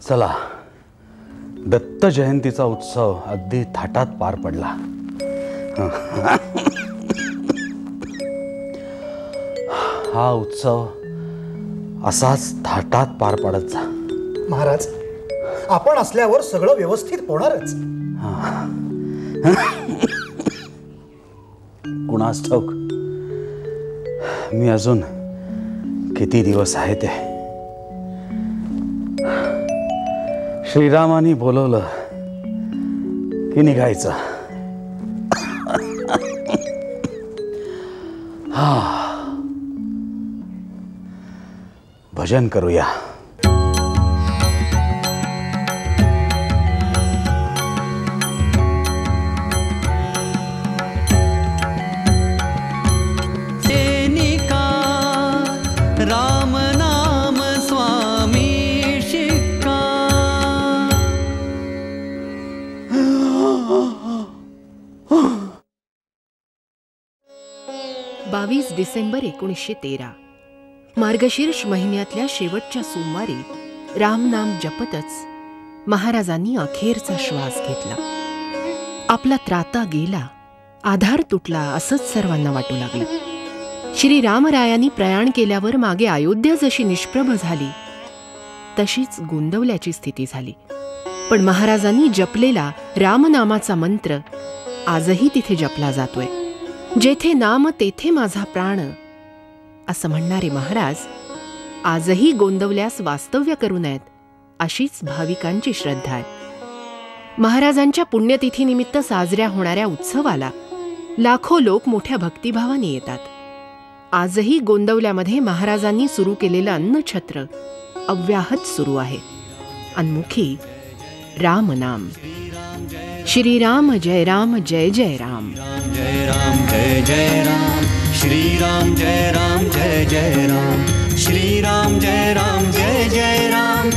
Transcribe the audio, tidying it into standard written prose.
चला, दत्त जयंतीचा उत्सव अगदी थाटात पार पडला. हा उत्सव असाच थाटात पार पडत जा. महाराज, आपण असल्यावर सगळं व्यवस्थित होणारच. कुणास ठाऊक मी अजून किती दिवस आहे ते. श्रीरामानी बोलवलं की निघायचं. भजन करूया. राम नाम स्वामी शिक्का. 22 डिसेंबर 1913 मार्गशीर्ष महिन्यातल्या शेवटच्या सोमवारी रामनाम जपतच महाराजांनी अखेरचा श्वास घेतला. आपला त्राता गेला, आधार तुटला असंच सर्वांना वाटू लागलं. श्री रामरायांनी प्रयाण केल्यावर मागे अयोध्या जशी निष्प्रभ झाली तशीच गोंदवल्याची स्थिती झाली. पण महाराजांनी जपलेला रामनामाचा मंत्र आजही तिथे जपला जातोय. जेथे नाम तेथे माझा प्राण असं म्हणणारे महाराज आजही गोंदवल्यास वास्तव्य करू नयेत अशीच भाविकांची श्रद्धा आहे. महाराजांच्या पुण्यतिथीनिमित्त साजऱ्या होणाऱ्या उत्सवाला लाखो लोक मोठ्या भक्तिभावाने येतात. आजही गोंदवल्यामध्ये महाराजांनी सुरू केलेलं अन्नछत्र अव्याहत सुरू आहे. अन्मुखी रामनाम. श्रीराम जय राम जय जय राम. जय राम जय जय राम. श्रीराम जय राम जय जय राम. श्रीराम जय राम जय जय राम.